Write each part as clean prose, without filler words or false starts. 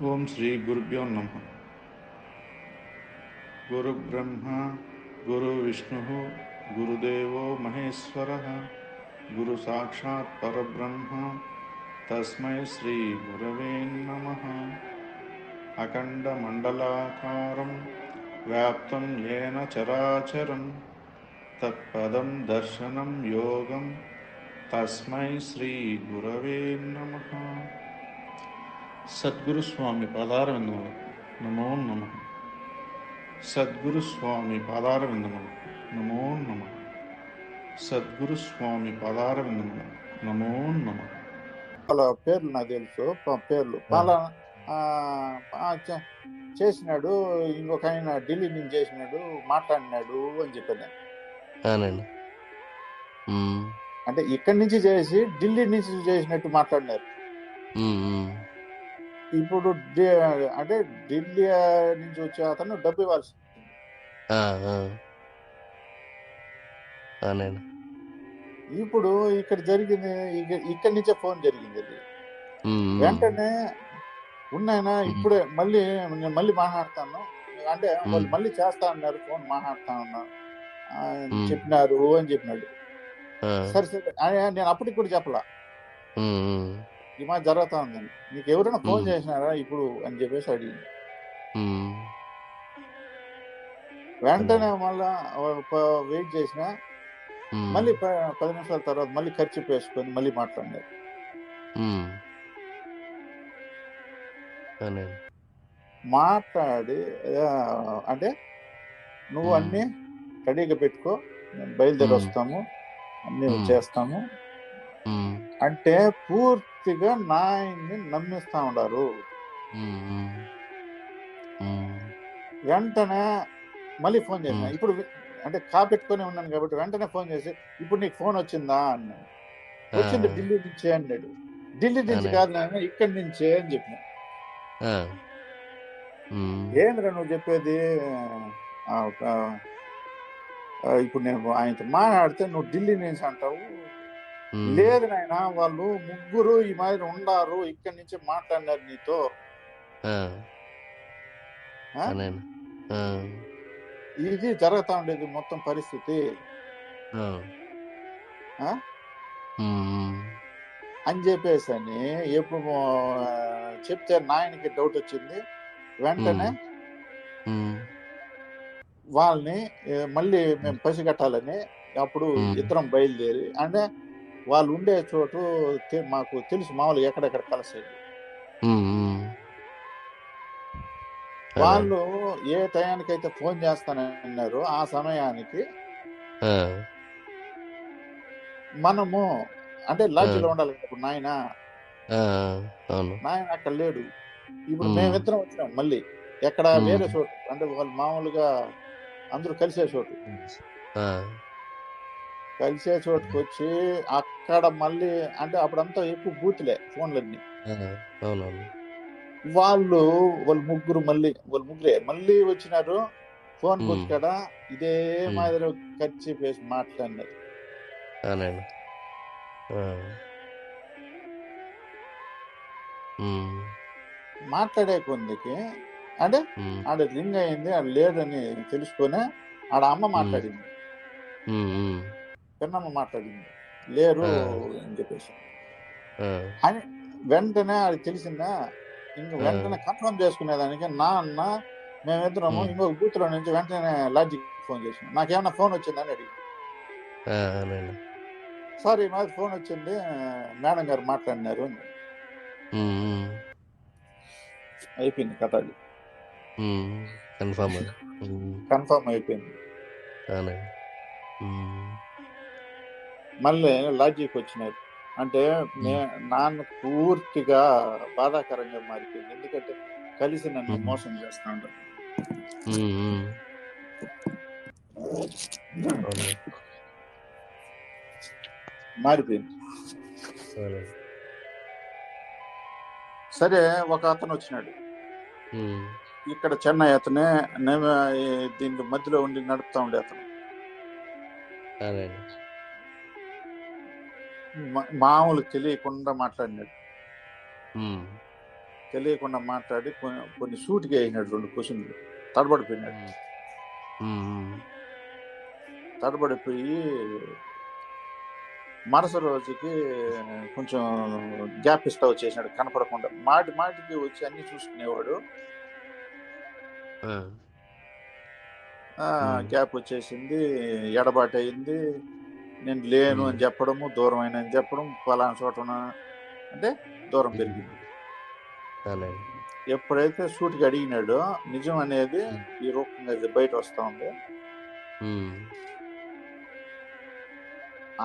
ఓం శ్రీ గురుభ్యో నమ. గురు బ్రహ్మ గురు విష్ణు గురుదేవో మహేశ్వర గురు సాక్షాత్ పరబ్రహ్మ తస్మై శ్రీ గురవే నమ. అఖండ మండలాకారం వ్యాప్తం ఏన చరాచరం తత్పదం దర్శనం యోగం తస్మై శ్రీ గురవే నమ. సద్గురు స్వామి పాదారవిందములు నమో నమ. సద్గురు స్వామి పాదారవిందములు నమో నమ. సద్గురు స్వామి పాదారవిందములు నమో నమ. వాళ్ళ పేర్లు నాకు తెలుసు పేర్లు వాళ్ళ చేసినాడు. ఇంకొక ఆయన ఢిల్లీ నుంచి చేసినాడు, మాట్లాడినాడు అని చెప్పాను. అంటే ఇక్కడి నుంచి చేసి ఢిల్లీ నుంచి చేసినట్టు మాట్లాడినారు. ఇప్పుడు అంటే ఢిల్లీ నుంచి వచ్చే అతను డబ్బు ఇవ్వాల్సి. ఇప్పుడు ఇక్కడ జరిగింది, ఇక్కడి నుంచే ఫోన్ జరిగింది. అది వెంటనే ఉన్నాయన ఇప్పుడే మళ్ళీ మాట్లాడతాను అంటే వాళ్ళు మళ్ళీ చేస్తా అన్నారు, ఫోన్ మాట్లాడుతా ఉన్నా చెప్పినారు అని చెప్పినాడు. సరే సరే నేను అప్పటికి కూడా చెప్పలా, ఈ మాట జరుగుతా ఉందని. నీకు ఎవరైనా ఫోన్ చేసినారా ఇప్పుడు అని చెప్పేసి అడిగింది. వెంటనే మళ్ళా వెయిట్ చేసిన, మళ్ళీ 10 నిమిషాల తర్వాత మళ్ళీ ఖర్చు వేసుకొని మళ్ళీ మాట్లాడినారు. మాట్లాడి అంటే నువ్వు అన్ని రెడీగా పెట్టుకో, మేము బయలుదేరి వస్తాము, అన్ని చేస్తాము అంటే పూర్తిగా నాయన్ని నమ్మిస్తా ఉన్నారు. వెంటనే మళ్ళీ ఫోన్ చేసిన, ఇప్పుడు అంటే పెట్టుకొని ఉన్నాను కాబట్టి వెంటనే ఫోన్ చేసి ఇప్పుడు నీకు ఫోన్ వచ్చిందా అన్నాడు. వచ్చింది ఢిల్లీ నుంచే అన్నాడు. ఢిల్లీ నుంచి కాదు నాయన, ఇక్కడి నుంచే అని చెప్పిన. ఏంద్రా నువ్వు చెప్పేది, ఇప్పుడు నేను ఆయనతో మాట్లాడితే నువ్వు ఢిల్లీ నుంచి అంటావు. లేదు నాయన, వాళ్ళు ముగ్గురు ఈ మాదిరి ఉండారు, ఇక్కడి నుంచి మాట్లాడినారు నీతో. ఇది జరుగుతా ఉండేది మొత్తం పరిస్థితి అని చెప్పేసి అని ఎప్పుడు చెప్తే నాయనకి డౌట్ వచ్చింది. వెంటనే వాళ్ళని మళ్ళీ మేము పసిగట్టాలని అప్పుడు ఇద్దరం బయలుదేరి, అంటే వాళ్ళు ఉండే చోటు మాకు తెలుసు మామూలు ఎక్కడెక్కడ కలిసేది. వాళ్ళు ఏ టయానికైతే ఫోన్ చేస్తానన్నారు ఆ సమయానికి మనము అంటే లాడ్జిలో ఉండాలి. ఇప్పుడు నాయన అక్కడ లేడు. ఇప్పుడు మేమిద్దరం వచ్చినాం మళ్ళీ ఎక్కడ వేరే చోటు, అంటే వాళ్ళు మామూలుగా అందరూ కలిసే చోటుకు వచ్చి అక్కడ మళ్ళీ అంటే అప్పుడంతా ఎక్కువ బూతులే ఫోన్లన్నీ. వాళ్ళు ముగ్గురే మళ్ళీ వచ్చినారు. ఫోన్ బూత్ కాడ ఇదే మాదిరి ఖర్చు వేసి మాట్లాడినారు. మాట్లాడే కొందికి అంటే ఆడ రింగ్ అయింది, ఆడ లేదని తెలుసుకొని ఆడ అమ్మ మాట్లాడింది, పెన్నమ్మ మాట్లాడింది, లేరు అని చెప్పేసి అని. వెంటనే అది తెలిసిందా, ఇంక వెంటనే కన్ఫర్మ్ చేసుకునేదానికి నాన్న మేమిద్దరము ఇంకొక బూత్లో నుంచి వెంటనే లాడ్జికి ఫోన్ చేసిన, నాకేమన్నా ఫోన్ వచ్చిందని అడిగి. సార్ ఈ మాది ఫోన్ వచ్చింది, మేడం గారు మాట్లాడినారు అని. అయిపోయింది కథ, అది కన్ఫర్మ్ అయిపోయింది. మళ్ళీ లాడ్జికి వచ్చినారు అంటే నాన్న పూర్తిగా బాధాకరంగా మారిపోయింది. ఎందుకంటే కలిసి నన్ను మోసం చేస్తా ఉంటారు. మారిపోయింది. సరే ఒక అతను వచ్చినాడు ఇక్కడ, చెన్నై అతనే, దీనికి మధ్యలో ఉండి నడుపుతా ఉండే అతను. మామూలు తెలియకుండా మాట్లాడినాడు. తెలియకుండా మాట్లాడి కొన్ని సూటిగా వేసినాడు 2 క్వశ్చన్లు. తడబడిపోయినాడు. తడబడిపోయి మరుసటి రోజుకి కొంచెం గ్యాప్ ఇస్తా వచ్చేసినాడు కనపడకుండా. మాటి మాటికి వచ్చి అన్ని చూసుకునేవాడు. గ్యాప్ వచ్చేసింది, ఎడబాటు అయింది. నేను లేను అని చెప్పడము, దూరం అయినా అని చెప్పడం, పలానా చోట అంటే దూరం పెరిగింది. ఎప్పుడైతే సూటిగా అడిగినాడో నిజం అనేది ఈ రూపంగా బయట వస్తా ఉంది.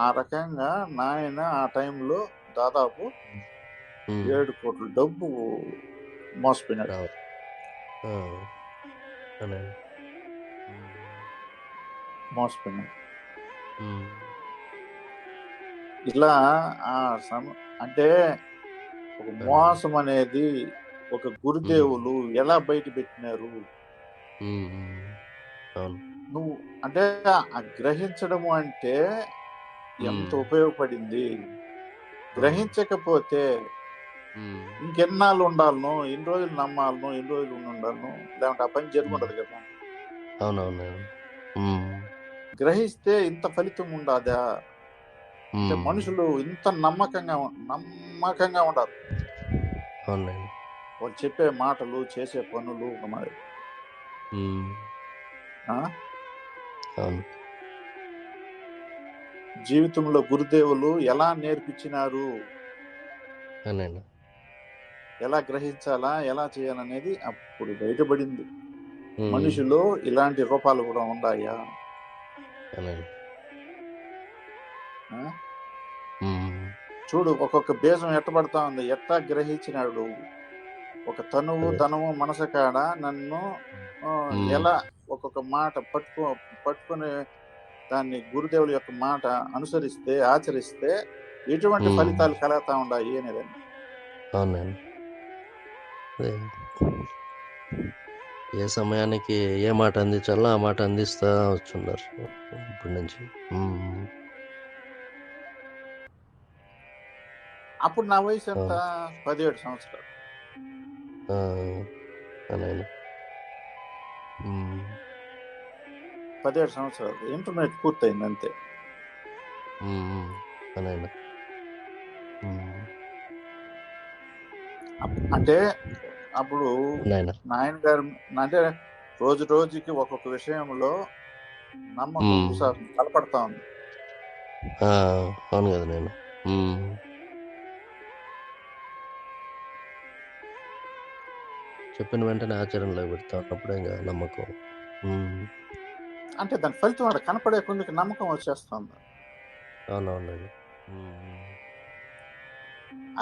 ఆ రకంగా నాయన ఆ టైంలో దాదాపు 7 కోట్ల డబ్బు మోసపోయినాడు. మోసపోయినాడు. ఇలా అంటే ఒక మోసం అనేది ఒక గురుదేవులు ఎలా బయట పెట్టినారు. నువ్వు అంటే ఆ గ్రహించడము అంటే ఎంత ఉపయోగపడింది. గ్రహించకపోతే ఇంకెన్నాళ్ళు ఉండాలను, ఎన్ని రోజులు నమ్మాలను, ఎన్ని రోజులు ఉండాలను, లేదంటే ఆ పని జరుగుండదు కదా. అవునవును. గ్రహిస్తే ఇంత ఫలితం ఉండదా? అంటే మనుషులు ఇంత నమ్మకంగా ఉండాలి. వాళ్ళు చెప్పే మాటలు, చేసే పనులు మరి జీవితంలో గురుదేవులు ఎలా నేర్పించినారు, ఎలా గ్రహించాలా, ఎలా చేయాలనేది అప్పుడు బయటపడింది. మనుషులు ఇలాంటి రూపాలు కూడా ఉన్నాయా? చూడు, ఒక్కొక్క బీజం ఎట్టబడతా ఉంది, ఎట్టా గ్రహించినాడు. ఒక తనువు మనసు కాడ నన్ను ఎలా ఒక్కొక్క మాట పట్టుకుని దాన్ని గురుదేవుల యొక్క మాట అనుసరిస్తే, ఆచరిస్తే ఎటువంటి ఫలితాలు కలుగుతా ఉన్నాయి అనేదాన్ని. ఏ సమయానికి ఏ మాట అందించాలో ఆ మాట అందిస్తా వచ్చున్నారు ఇప్పటి నుంచి. అప్పుడు నా వయసు ఎంత? 17 సంవత్సరాలు. 17 సంవత్సరాలు ఇంటర్మీడియట్ పూర్తయింది అంతే. అంటే అప్పుడు నాయన గారు అంటే రోజు రోజుకి ఒక్కొక్క విషయంలో నమ్మకం బలపడతా ఉంది. అవును కదా. నేను చెప్పిన వెంటనే ఆచరణలో పెడతా, అప్పుడే నమ్మకం. అంటే దాని ఫలితం వాడు కనపడే కొందుకు నమ్మకం వచ్చేస్తుంది. అవునవునండి.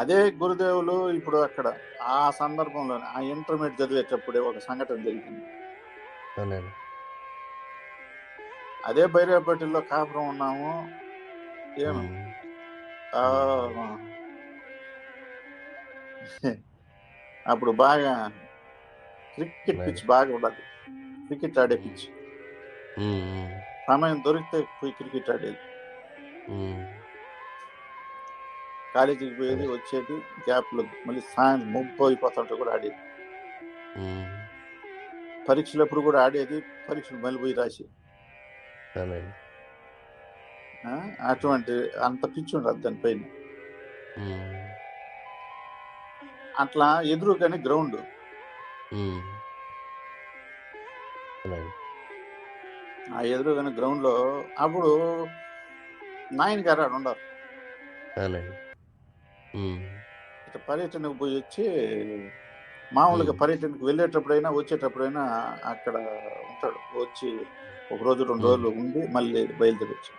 అదే గురుదేవులు ఇప్పుడు అక్కడ ఆ సందర్భంలోనే ఆ ఇంటర్మీడియట్ చదివేటప్పుడే ఒక సంఘటన జరిగింది. అదే బైరాపేటలో కాపురం ఉన్నాము. అప్పుడు బాగా క్రికెట్ పిచ్ బాగా ఉండదు, క్రికెట్ ఆడే పిచ్. సమయం దొరికితే పోయి క్రికెట్ ఆడేది. కాలేజీకి పోయేది, వచ్చేది, గ్యాప్లో మళ్ళీ సాయంత్రం 30 అయిపోతుంటే కూడా ఆడేది. పరీక్షలప్పుడు కూడా ఆడేది, పరీక్షలు మళ్ళీ పోయి రాసి. అటువంటి అంత పిచ్చి ఉండదు దానిపైన. అట్లా ఎదురుగానే గ్రౌండ్, ఆ ఎదురుగానే గ్రౌండ్ లో అప్పుడు నాయన గారు ఆడ ఉండరు. ఇట్లా పర్యటనకు పోయి వచ్చి మామూలుగా పర్యటనకు వెళ్ళేటప్పుడైనా వచ్చేటప్పుడైనా అక్కడ ఉంటాడు. వచ్చి 1 రోజు 2 రోజులు ఉండి మళ్ళీ బయలుదేరి వచ్చి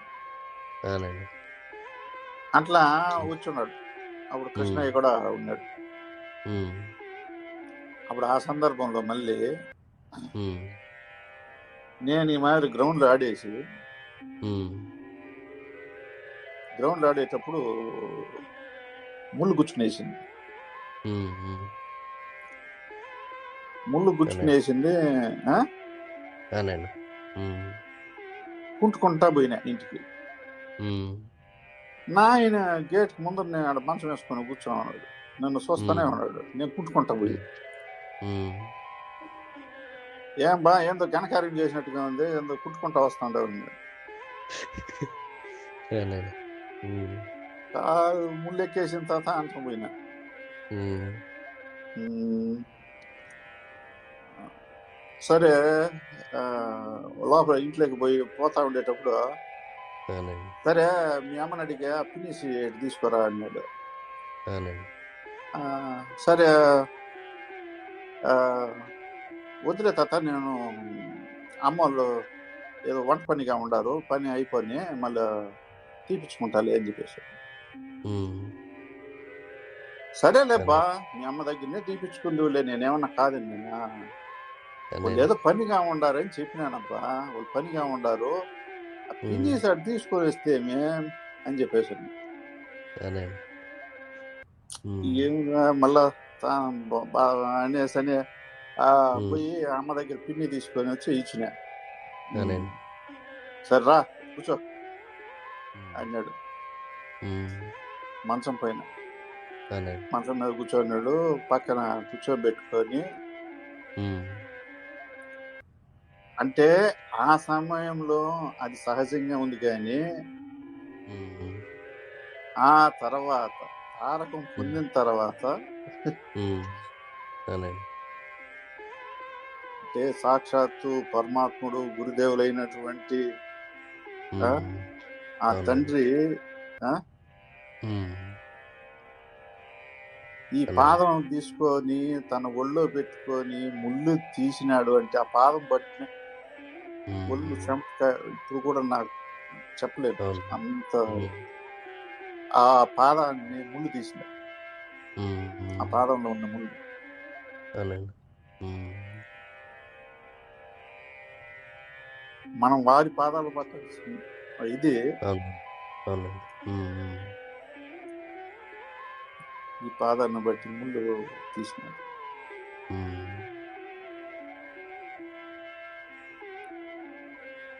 అట్లా కూర్చున్నాడు. అప్పుడు కృష్ణయ్య కూడా ఉన్నాడు. అప్పుడు ఆ సందర్భంలో మళ్ళీ నేను ఈ మాదిరి గ్రౌండ్లో ఆడేసి గ్రౌండ్లో ఆడేటప్పుడు ముళ్ళు గుచ్చుకునేసింది. కుంటుకుంటా పోయినా ఇంటికి. నాయన గేట్ ముందర ఆడ మంచం వేసుకొని కూర్చోన్నాడు. నన్ను చూస్తానే ఉమ్, ఉన్నాడు. నేను కుట్టుకుంటా పోయి, ఉమ్, ఏం బా ఏందో ఘనకార్యం చేసినట్టుగా ఉంది, ఏందో కుట్టుకుంటా వస్తాండవు. అవునండి. ఉమ్, ముళ్ళెక్కేసిన తర్వాత అంతం పోయినా. ఉమ్, ఉమ్, సరే, ఆ, లోపల ఇంట్లోకి పోతా ఉండేటప్పుడు, అవునండి. సరే మీ అమ్మని అడిగా పినిసి తీసుకురా అన్నాడు. అవునండి. ఆ, సరే, ఆ, వదిలే తాత, నేను అమ్మ వాళ్ళు ఏదో వంట పనిగా ఉండారు, పని అయిపోయి మళ్ళీ తీపించుకుంటాలి అని చెప్పేసి. ఉమ్, సరేలేబ్బా, అవునండి. మీ అమ్మ దగ్గరనే తీపించుకుందులే, నేనేమన్నా కాదండి నేను. వాళ్ళు అవునండి. ఏదో పనిగా ఉండారని చెప్పినానబ్బా, వాళ్ళు పనిగా ఉండారు, ఆ ఉమ్, పిన్ని సార్ తీసుకొని వస్తే అని చెప్పేసి. అవునండి. ఉమ్, ఏమిగా మళ్ళా అనేసి ఉమ్, పోయి అమ్మ దగ్గర పిన్ని తీసుకొని వచ్చి ఇచ్చిన. అవునండి. సరే రా కూర్చో ఉమ్, అన్నాడు. ఉమ్, మంచం పైన, అవునండి. మంచం మీద కూర్చోన్నాడు, పక్కన కూర్చోబెట్టుకొని. ఉమ్, అంటే ఆ సమయంలో అది సహజంగా ఉంది, కానీ ఉమ్, ఆ తర్వాత తారకం ఉమ్, పొందిన తర్వాత ఉమ్, అవునండి. అంటే సాక్షాత్తు పరమాత్ముడు గురుదేవులైనటువంటి ఆ ఉమ్, ఆ అవునండి. తండ్రి ఆ ఉమ్, ఈ అవునండి. పాదం తీసుకొని తన ఒళ్ళో పెట్టుకొని ముళ్ళు తీసినాడు అంటే, ఆ పాదం పట్టిన ఒళ్ళు ఉమ్, చెమట ఇప్పుడు కూడా నాకు చెప్పలేదు అవును. అంత. ఉమ్, ఆ పాదాన్ని ముళ్ళు తీసినాడు, ఆ ఉమ్, పాదంలో ఉన్న ముళ్ళు. అవునండి. ఉమ్, మనం వారి పాదాలు పట్టాల్సింది ఇది. అవును. అవునండి. ఉమ్, ఈ పాదాన్ని బట్టి ముళ్ళు తీసినాడు. ఉమ్,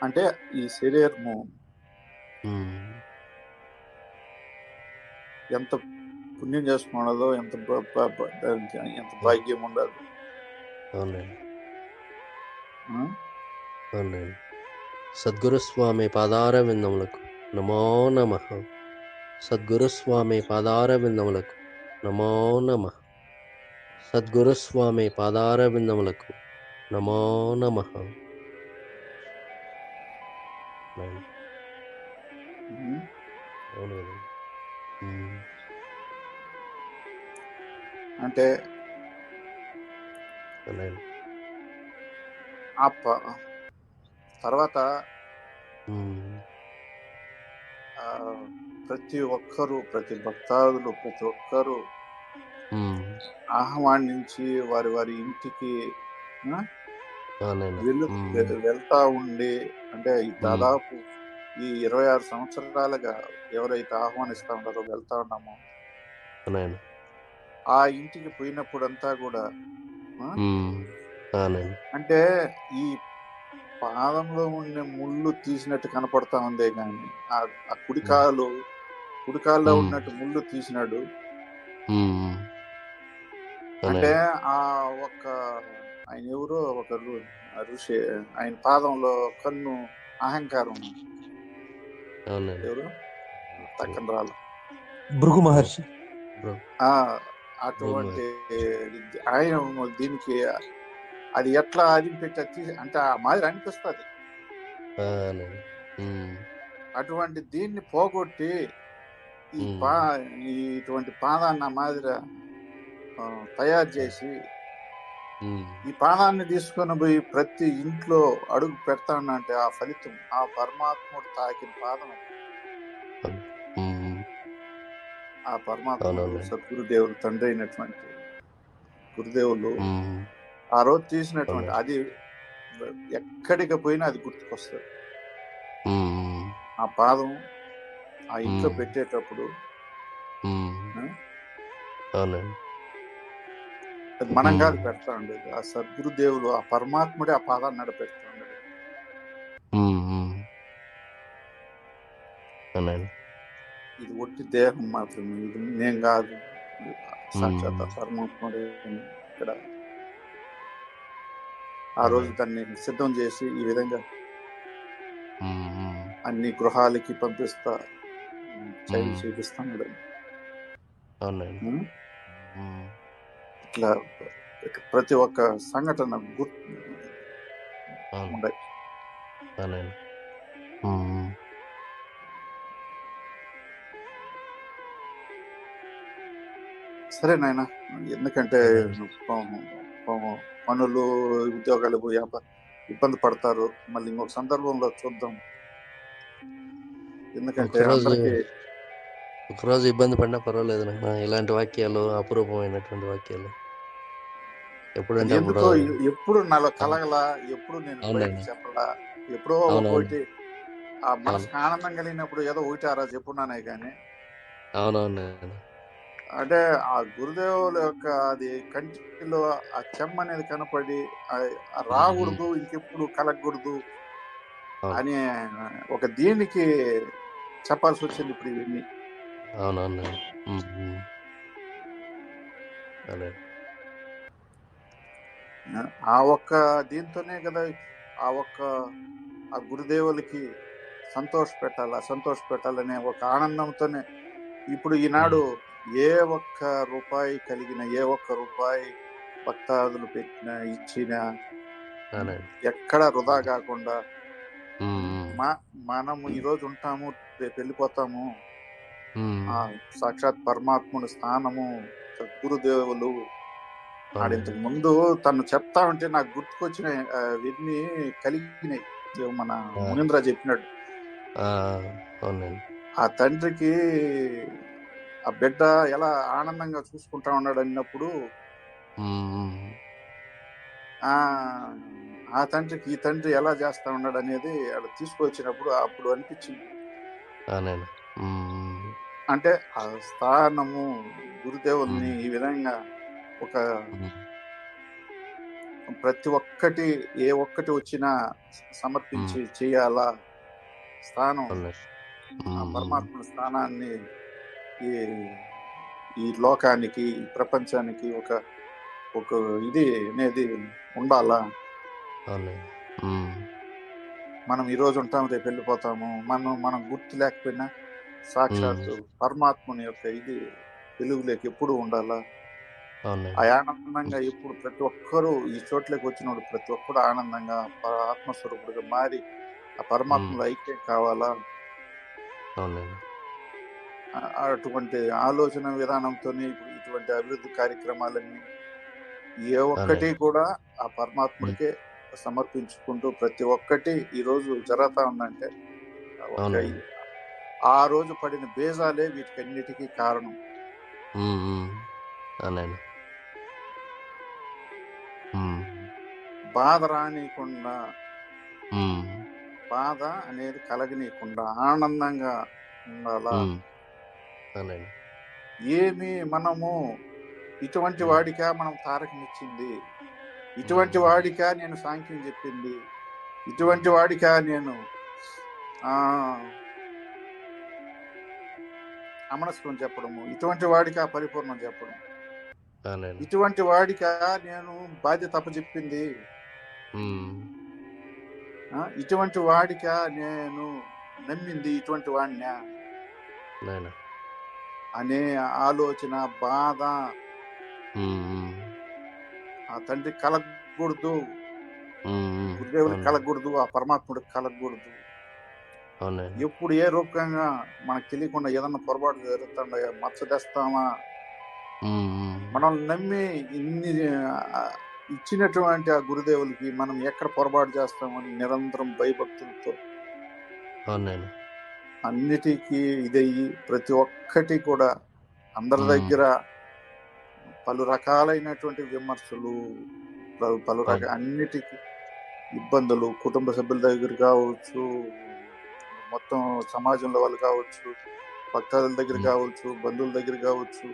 అంటే ఈ శరీరము ఉమ్, ఎంత పుణ్యం చేసుకున్నదో, దానికి ఎంత ఉమ్, భాగ్యం ఉండదు. అవునండి. ఆ? అవునండి. సద్గురు స్వామి పాదార విందములకు నమో నమః. సద్గురు స్వామి పాదార విందములకు నమో నమః. సద్గురు స్వామి పాదార విందములకు నమో నమః. అవునండి. ఉమ్. అవును కదండి. ఉమ్, అంటే అవునండి. ఆ తర్వాత ఉమ్, ఆ, ప్రతి ఒక్కరూ, ప్రతి భక్తాదులు, ప్రతి ఒక్కరూ ఉమ్, ఆహ్వానించి వారి వారి ఇంటికి ఆ, అవునండి. ఉమ్, వెళ్తా ఉండి, అంటే ఈ ఉమ్, దాదాపు ఈ 26 సంవత్సరాలుగా ఎవరైతే ఆహ్వానిస్తా ఉన్నారో, వెళ్తా ఉన్నామో, అవునండి. ఆ ఇంటికి పోయినప్పుడంతా కూడా ఆ, ఉమ్, అవునండి. అంటే ఈ పాదంలో ఉండే ముళ్ళు తీసినట్టు కనపడతా ఉందే కానీ, ఆ ఉమ్, కుడికాల్లో ఉమ్, ఉన్నట్టు ముళ్ళు తీసినాడు. ఉమ్, అంటే అవునండి. ఆ ఒక ఆయన ఎవరో ఒక ఋషి, ఆయన పాదంలో కన్ను అహంకారం, అవునండి. ఎవరు తక్కన రాల, భృగు బ్రో మహర్షి. బ్రో ఆ బ్రో అటువంటి ఆయన దీనికి అది ఎట్లా అదిపెట్టి అంటే ఆ మాదిరి అనిపిస్తుంది. అవునండి. ఉమ్, అటువంటి దీన్ని పోగొట్టి ఈ ఉమ్, ఇటువంటి పాదాన్ని ఆ మాదిరి తయారు చేసి, ఉమ్, ఈ పాదాన్ని తీసుకొని పోయి ప్రతి ఇంట్లో అడుగు పెడతానంటే, ఆ ఫలితం ఆ పరమాత్ముడు తాకిన పాదం అది. అవును. ఉమ్, ఆ పరమాత్ముడు అవునవునండి. సద్గురుదేవులు తండ్రి అయినటువంటి గురుదేవులు ఉమ్, ఆ రోజు తీసినటువంటి అవునండి. అది ఎక్కడికి పోయినా అది గుర్తుకొస్తుంది. ఉమ్, ఆ పాదం ఆ ఇంట్లో ఉమ్, పెట్టేటప్పుడు ఉమ్, ఆ, అవునండి. అది మనం కాదు ఉమ్, పెడతా ఉండేది, ఆ సద్గురుదేవులు ఆ పరమాత్ముడే ఆ పాదాన్ని నడిపెడతా ఉండేది. ఉమ్, ఉమ్, అవునండి. ఇది ఒట్టి దేహం మాత్రమే, ఇది నేను కాదు. సాక్షాత్ ఉమ్, పరమాత్ముడు ఇక్కడ ఆ రోజు అవునండి. దాన్ని సిద్ధం చేసి ఈ విధంగా ఉమ్, ఉమ్, అన్ని గృహాలకి పంపిస్తా చైల్డ్ ఉమ్, చూపిస్తున్నాడు. అవునండి. ఉం? ఉమ్, ఇట్లా ప్రతి ఒక్క సంఘటన అవును. ఉన్నాయి. అవునండి. ఉమ్, సరే నాయన, ఎందుకంటే సరే అండి. పనులు, ఉద్యోగాలు ఇబ్బంది పడతారు. మళ్ళీ ఇంకొక సందర్భంలో చూద్దాం. ఎందుకంటే ఒకరోజు అందరికి ఒకరోజు ఇబ్బంది పడినా పర్వాలేదు నాన్న. ఇలాంటి వాక్యాలు అపురూపమైనటువంటి వాక్యాలు అది ఎప్పుడంటే అప్పుడు. ఎందుకో ఎప్పుడు నాలో ఆ, కలగలా, ఎప్పుడు నేను బయటికి అవునండి. చెప్పలా. ఎప్పుడో అవునవును. ఒక్కోటి ఆ అవును. మనసుకు ఆనందం కలిగినప్పుడు ఏదో ఒకటి ఆ రోజు చెప్పున్నానే కానీ, అవునవును నాన్న. అంటే ఆ గురుదేవుల యొక్క అది కంటిలో ఆ చెమ్మ అనేది కనపడి ఆ ఉమ్, ఉమ్, రాకూడదు, ఇంకెప్పుడు కలగకూడదు అవును. అని ఒక దీనికి చెప్పాల్సి వచ్చింది ఇప్పుడు ఇవన్నీ. అవునవును నాన్న. ఉమ్, ఉమ్, అదే. ఆ ఒక్క దీంతోనే కదా ఆ గురుదేవులకి సంతోష పెట్టాలనే ఒక ఆనందంతోనే ఇప్పుడు ఈనాడు ఉమ్, ఏ ఒక్క రూపాయి కలిగిన, ఏ ఒక్క రూపాయి భక్తాదులు పెట్టిన ఇచ్చిన అవునండి. ఎక్కడ వృధా కాకుండా ఉమ్, ఉమ్, మనము ఈరోజు ఉంటాము, రేపు వెళ్ళిపోతాము. ఉమ్, ఆ సాక్షాత్ పరమాత్ముని స్థానము, సద్గురుదేవులు అవునండి. ఆడింతకు ముందు తను చెప్తా ఉంటే నాకు గుర్తుకొచ్చిన వీటిని కలిగినాయి. మన ఆ, మునీంద్ర చెప్పినట్టు ఆ, అవునండి. ఆ తండ్రికి ఆ బిడ్డ ఎలా ఆనందంగా చూసుకుంటా ఉన్నాడు అన్నప్పుడు ఉమ్, ఉమ్, ఆ ఆ తండ్రికి ఈ తండ్రి ఎలా చేస్తా ఉన్నాడు అనేది అక్కడ తీసుకొచ్చినప్పుడు అప్పుడు అనిపించింది. అవునండి. ఉమ్, అంటే ఆ స్థానము గురుదేవుల్ని ఉమ్, ఈ విధంగా ఒక ఉమ్, ప్రతి ఒక్కటి ఏ ఒక్కటి వచ్చినా ఉమ్, సమర్పించి చేయాలా స్థానం, అవునండి. ఆ ఉమ్, ఉమ్, పరమాత్మ స్థానాన్ని ఈ ఈ లోకానికి, ఈ ప్రపంచానికి ఒక ఒక ఇది అనేది ఉండాలా. అవునండి. ఉమ్, మనం ఈ రోజు ఉంటాం, రేపు వెళ్ళిపోతాము. మనం గుర్తు లేకపోయినా ఉమ్, సాక్షాత్తు పరమాత్మని యొక్క ఇది వెలుగులోకి ఎప్పుడు ఉండాలా. ఆ అవునండి. ఆనందంగా ఎప్పుడు ప్రతి ఒక్కరూ ఈ చోట్లకి వచ్చినప్పుడు ప్రతి ఒక్కరు ఆనందంగా ఆత్మస్వరూపుడుగా మారి ఆ ఉమ్, పరమాత్మలో ఐక్యం కావాలా. అవునండి. అటువంటి ఆలోచన విధానంతోనే ఇప్పుడు ఇటువంటి అభివృద్ధి కార్యక్రమాలన్నీ ఏ ఒక్కటి అవునండి. కూడా ఆ ఉమ్, పరమాత్ముడికే సమర్పించుకుంటూ ప్రతి ఒక్కటి ఈ రోజు జరుగుతా ఉందంటే ఒక అవునండి. ఆ రోజు పడిన బీజాలే వీటికన్నిటికీ కారణం. ఉమ్, ఉమ్, అవునండి. ఉమ్, బాధ రానియకుండా, ఉమ్, బాధ అనేది కలగనీయకుండా ఆనందంగా ఉండాలా. ఉమ్, అవునండి. ఏమి మనము ఇటువంటి ఉమ్, వాడికా మనం తారకమిచ్చింది, ఉమ్, ఇటువంటి ఉమ్, వాడికా నేను సాంఖ్యం చెప్పింది, ఇటువంటి వాడికా నేను ఆ అమనస్కం చెప్పడము, ఇటువంటి వాడికా పరిపూర్ణం చెప్పడం, అవునండి. ఇటువంటి వాడికా నేను బాధ్యత అప్పచెప్పింది, ఉమ్, ఇటువంటి వాడికా నేను నమ్మింది, ఇటువంటి వాడినా నాయన. అనే ఆలోచన, బాధ ఉమ్, ఉమ్, ఆ తండ్రి కలగకూడదు, ఉమ్, ఉమ్, గురుదేవులకు అవునండి. కలగకూడదు, ఆ పరమాత్ముడికి కలగకూడదు. అవునండి. ఎప్పుడు ఏ రూపంగా మనకు తెలియకుండా ఏదన్నా పొరపాటు జరుగుతుండ మచ్చ తెస్తామా, ఉమ్, ఉమ్, మనల్ని నమ్మి ఇన్ని ఇచ్చినటువంటి ఆ గురుదేవులకి మనం ఎక్కడ పొరపాటు చేస్తామని నిరంతరం భయభక్తులతో అవునండి. అన్నిటికీ ఇదయ్యి ప్రతి ఒక్కటి కూడా అందరి ఉమ్, దగ్గర పలు రకాలైనటువంటి విమర్శలు, పలు అవును. అన్నిటికీ ఇబ్బందులు, కుటుంబ సభ్యుల దగ్గర కావచ్చు, మొత్తం సమాజంలో వాళ్ళు కావచ్చు, భక్తాదుల దగ్గర ఉమ్, కావచ్చు, బంధువుల దగ్గర కావచ్చు,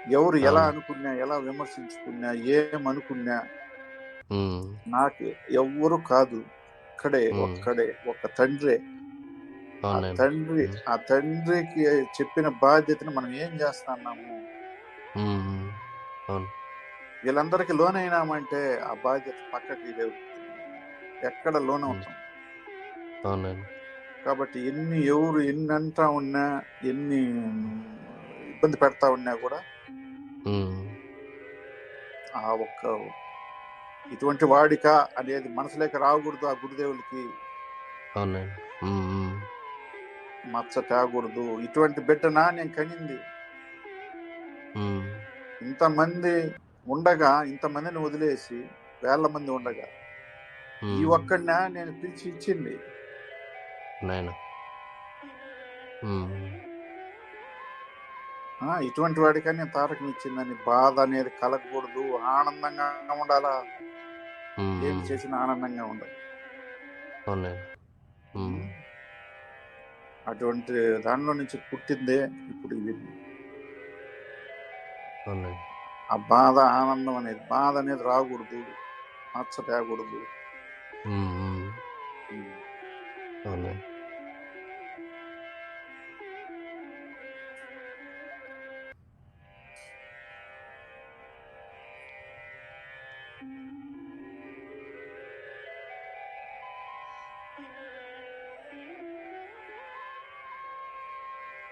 ఎవరు ఎలా అవును. అనుకున్నా, ఎలా విమర్శించుకున్నా, ఏమనుకున్నా ఉమ్, నాకు ఎవ్వరు కాదు. ఉమ్, ఒక్కడే ఒక తండ్రే. అవునండి. ఉమ్, ఆ తండ్రికి చెప్పిన బాధ్యతను మనం ఏం చేస్తున్నాము, ఉమ్, అవును. వీళ్ళందరికీ లోన్ అయినామంటే ఆ బాధ్యత పక్కకి ఎక్కడ లోన్ ఉమ్, అవుతాం. అవునండి. కాబట్టి ఎవరు ఎన్ని అంటా ఉన్నా, ఎన్ని ఇబ్బంది పెడతా ఉన్నా కూడా ఉమ్, ఆ ఒక్క ఇటువంటి వాడిక అనేది మనసులోకి రాకూడదు. ఆ గురుదేవులకి అవునండి. ఉమ్, ఉమ్, మచ్చ తేకూడదు. ఇటువంటి బిడ్డనా నేను కనింది. ఉమ్, ఇంతమంది ఉండగా, ఇంతమందిని వదిలేసి వేల మంది ఉండగా ఈ ఉమ్, ఒక్కడినా నేను పిలిచి ఇచ్చింది. నాయన. ఉమ్, ఇటువంటి వాడికని నేను తారకం ఇచ్చిందని బాధ అనేది కలగకూడదు. ఆనందంగా ఉండాలా. ఉమ్, ఏమి ఉమ్, చేసినా ఆనందంగా ఉండాలి. అవునండి. ఉమ్, అటువంటి దానిలో నుంచి పుట్టిందే ఇప్పుడు ఇది. అవునండి. ఆ బాధ ఆనందం అనేది, బాధ అనేది రాకూడదు. మచ్చ తేకూడదు. ఉమ్, ఉమ్, అవునండి.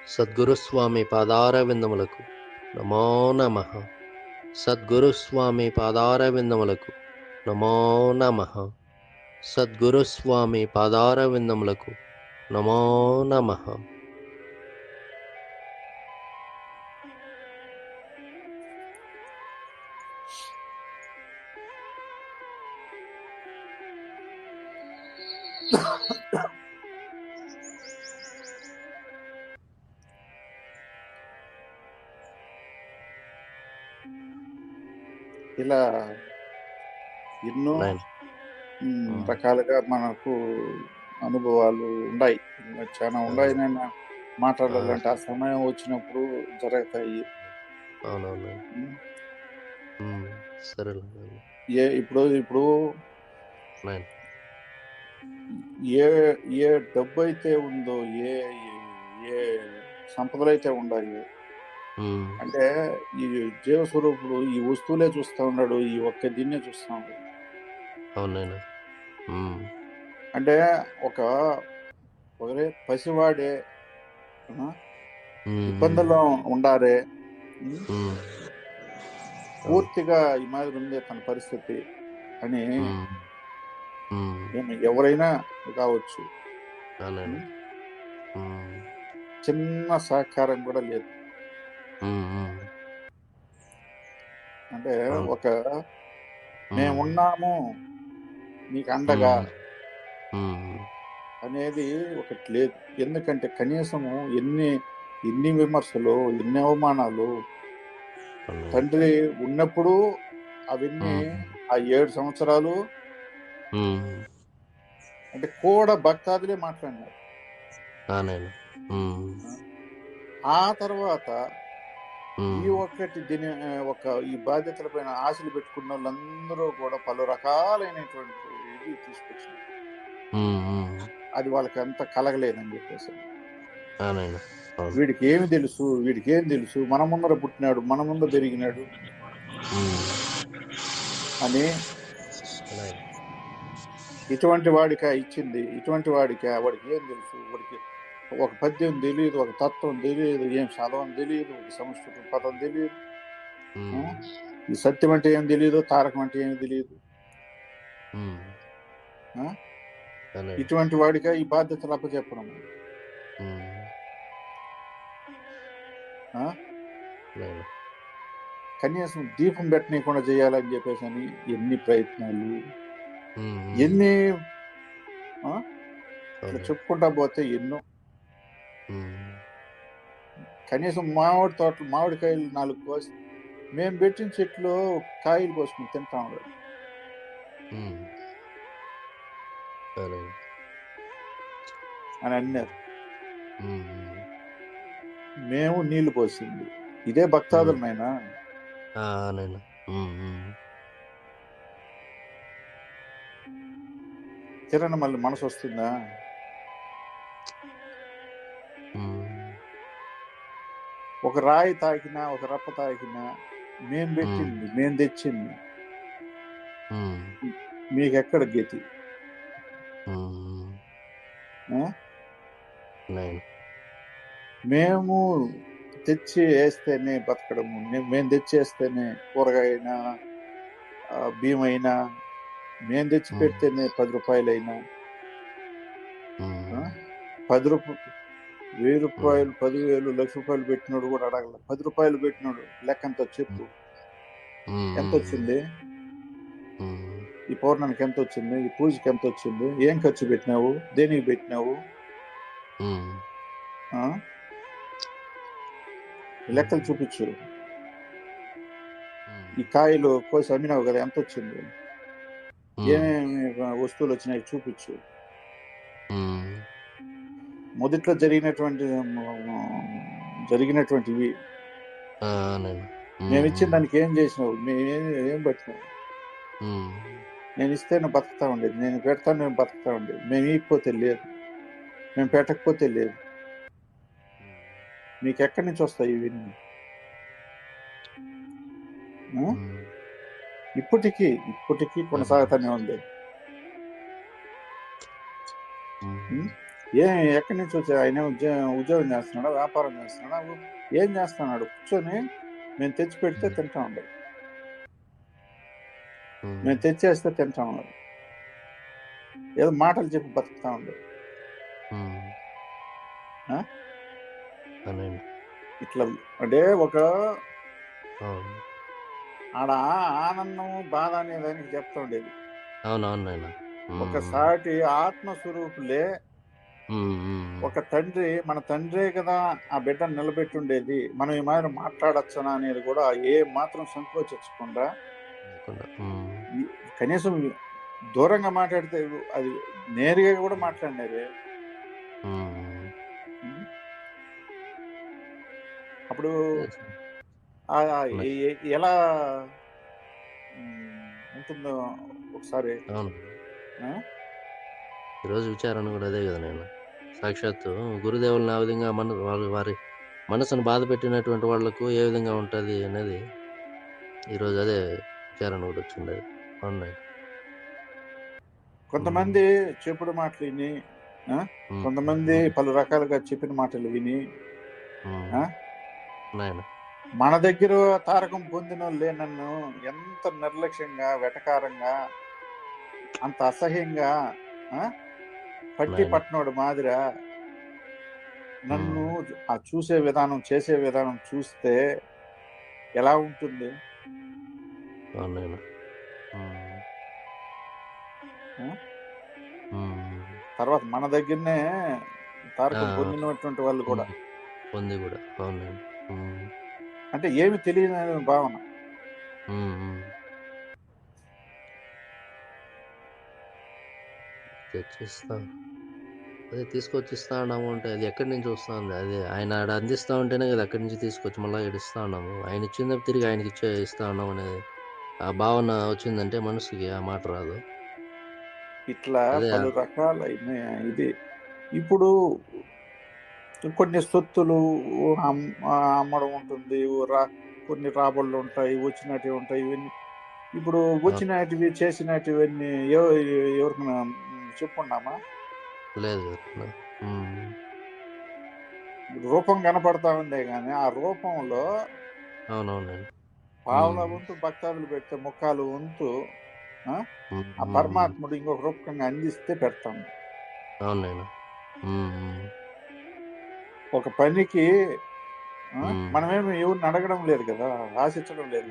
సద్గురుస్వామి పాదార విందములకు నమో నమః. సద్గురుస్వామి పాదార విందములకు నమో నమః. సద్గురుస్వామి పాదార విందములకు నమో నమః. ఇలా ఎన్నో నాయన. రకాలుగా మనకు అనుభవాలు ఉన్నాయి. ఇంకా చాలా ఉన్నాయి. నేను మాట్లాడాలంటే ఆ సమయం వచ్చినప్పుడు జరుగుతాయి. అవునవునండి. సరేలేండి ఇప్పుడు నాయన. ఏ ఏ డబ్బు అయితే ఉందో, ఏ ఏ సంపదలు అయితే ఉన్నాయో, అంటే ఈ జీవస్వరూపుడు ఈ వస్తువులే చూస్తా ఉన్నాడు. ఈ ఒక్క దీన్నే చూస్తా ఉన్నాడు. అవునైనా. అంటే ఒకరే పసివాడే ఇబ్బందుల్లో ఉండారే. పూర్తిగా ఈ మాదిరి ఉంది తన పరిస్థితి అని ఎవరైనా కావచ్చు. చిన్న సహకారం కూడా లేదు. అంటే మేమున్నాము నీకు అండగా అనేది ఒకటి లేదు. ఎందుకంటే కనీసము ఎన్ని విమర్శలు, ఎన్ని అవమానాలు తండ్రి ఉన్నప్పుడు అవన్నీ ఆ 7 సంవత్సరాలు అంటే కూడా భక్తాదులే మాట్లాడినారు. ఆ తర్వాత ఈ బాధ్యతల పైన ఆశలు పెట్టుకున్న వాళ్ళందరూ కూడా పలు రకాలైనటువంటి ఇది తీసుకొచ్చినారు. అది వాళ్ళకి అంత కలగలేదని చెప్పేసి, వీడికి ఏం తెలుసు, మన ముందర పుట్టినాడు, మన ముందర పెరిగినాడు అని ఇటువంటి వాడిక ఇచ్చింది. ఇటువంటి వాడికి ఏం తెలుసు? వాడికి ఒక పద్యం తెలియదు, ఒక తత్వం తెలియదు, ఏం చదవం తెలియదు, ఒక సంస్కృతం పదం తెలియదు, ఈ సత్యం అంటే ఏం తెలియదు, తారకం అంటే ఏం తెలియదు. ఇటువంటి వాడిక ఈ బాధ్యతలు అప్పచెప్పడం. కనీసం దీపం పెట్టనీయకుండా చేయాలని చెప్పేసి అని ఎన్ని ప్రయత్నాలు, ఎన్ని ఇట్లా చెప్పుకుంటా పోతే ఎన్నో. కనీసం మామిడికాయలు 4 కోసి మేము పెట్టిన చెట్లు కాయలు కోసుకుని తింటా ఉన్నాడు అని అన్నారు. మేము నీళ్లు పోసింది ఇదే భక్తాదులనైనా. కిరణ్ మళ్ళీ మనసు వస్తుందా? ఒక రాయి తాకినా ఒక రప్ప తాకినా మేం పెట్టింది మేం తెచ్చింది మీకెక్కడ గతి? ఆ? మేము తెచ్చి వేస్తేనే బతకడము, మేము తెచ్చేస్తేనే కూరగాయైనా బియ్యం అయినా మేము తెచ్చి పెడితేనే 10 రూపాయలైనా 10 రూపాయలు 1000 రూపాయలు 10,000 లక్ష రూపాయలు పెట్టినోడు కూడా అడగల. 10 రూపాయలు పెట్టినోడు లెక్కంతా చెప్పు, ఎంత వచ్చింది ఈ పౌర్ణానికి, ఎంత వచ్చింది ఈ పూజకి, ఎంత వచ్చింది, ఏం ఖర్చు పెట్టినావు, దేనికి పెట్టినావు, లెక్కలు చూపించు. ఈ కాయలు కోసి అమ్మినావు కదా, ఎంత వచ్చింది, ఏమేమి వస్తువులు వచ్చినాయి చూపించు. మొదట్లో జరిగినటువంటివి మేము ఇచ్చిన దానికి ఏం చేసినావు, ఏం పట్టినావు. నేను ఇస్తే నువ్వు బతుకుతా ఉండేది, నేను పెడతాను నేను బతుకుతా ఉండేది. మేము ఇకపోతే లేదు, మేము పెట్టకపోతే లేదు. మీకు ఎక్కడి నుంచి వస్తాయి ఇవన్నీ? ఇప్పటికీ కొనసాగుతానే ఉంది. ఎక్కడి నుంచి వచ్చా? ఆయన ఉద్యోగం చేస్తున్నాడా, వ్యాపారం చేస్తున్నాడా, ఏం చేస్తున్నాడు? కూర్చొని మేము తెచ్చి పెడితే తింటా ఉండదు, మేము తెచ్చేస్తే తింటా ఉండదు, ఏదో మాటలు చెప్పి బతుకుతా ఉండదు. ఇట్లా అంటే ఒక ఆడ ఆనందం బాధ అనే దానికి చెప్తా ఉండేది. ఒకసారి ఆత్మస్వరూపులే ఒక తండ్రి, మన తండ్రే కదా ఆ బిడ్డను నిలబెట్టి ఉండేది, మనం ఈ మాదిరి మాట్లాడచ్చనా అనేది కూడా ఏ మాత్రం సంకోచించకుండా కనీసం దూరంగా మాట్లాడితే అది నేరుగా కూడా మాట్లాడినారే. అప్పుడు ఎలా ఉంటుందో ఒకసారి. ఈరోజు విచారణ కూడా అదే కదా. నేను సాక్షాత్తు గురుదేవులను ఆ విధంగా వారి మనసును బాధ పెట్టినటువంటి వాళ్లకు ఏ విధంగా ఉంటుంది అనేది ఈరోజు అదే విచారణ కూడా వచ్చింది. అది కొంతమంది చెప్పుడు మాటలు విని, కొంతమంది పలు రకాలుగా చెప్పిన మాటలు విని మన దగ్గర తారకం పొందిన వాళ్ళే నన్ను ఎంత నిర్లక్ష్యంగా, వెటకారంగా, అంత అసహ్యంగా పట్టి పట్టినోడు మాదిరా నన్ను ఆ చూసే విధానం, చేసే విధానం చూస్తే ఎలా ఉంటుంది? తర్వాత మన దగ్గరనే తారకం పొందినటువంటి వాళ్ళు కూడా అంటే ఏమి తెలియని భావన. అదే తీసుకొచ్చిస్తా ఉన్నాము అంటే అది ఎక్కడి నుంచి వస్తుంది? అది ఆయన ఆడ అందిస్తా ఉంటేనే కదా అక్కడి నుంచి తీసుకొచ్చి మళ్ళీ ఇక్కడ ఇస్తా ఉన్నాము. ఆయన ఇచ్చింది తిరిగి ఆయనకి ఇస్తా ఉన్నాము అనేది ఆ భావన వచ్చిందంటే మనసుకి ఆ మాట రాదు. ఇట్లా పలు రకాలైన ఇది. ఇప్పుడు కొన్ని సొత్తులు అమ్మడం ఉంటుంది, కొన్ని రాబడులు ఉంటాయి, వచ్చినటివి ఉంటాయి. ఇవన్నీ ఇప్పుడు వచ్చినటివి చేసినటివన్నీ ఎవరికైనా చెప్పుకున్నామా? లేదు. రూపం కనపడతా ఉందే కానీ ఆ రూపంలో పావుల వంతు భక్తాదులు పెడితే ముఖాలు వంతు ఆ పరమాత్ముడు ఇంకొక రూపకంగా అందిస్తే పెడతాము. ఒక పనికి మనమేమి ఎవరిని అడగడం లేదు కదా, ఆశించడం లేదు.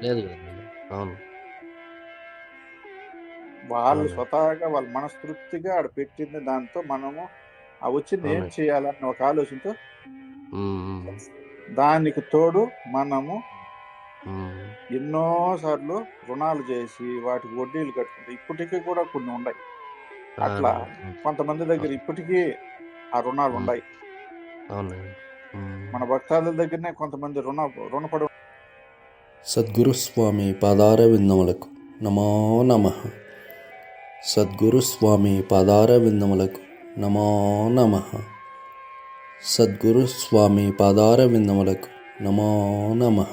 వాళ్ళు స్వతహాగా వాళ్ళ మనస్తృప్తిగా ఆడ పెట్టింది దాంతో మనము ఆ వచ్చింది ఏం చేయాలని ఒక ఆలోచనతో దానికి తోడు మనము ఎన్నోసార్లు రుణాలు చేసి వాటికి వడ్డీలు కట్టుకుంటే ఇప్పటికీ కూడా కొన్ని ఉన్నాయి. అట్లా కొంతమంది దగ్గర ఇప్పటికీ ఆ రుణాలు ఉన్నాయి. మన భక్తాదుల దగ్గరనే కొంతమంది రుణపడి. సద్గురు స్వామి పాదార విందములకు నమో నమః. సద్గురు స్వామి పాదార విందములకు నమో నమః. సద్గురు స్వామి పాదార విందములకు నమో నమః.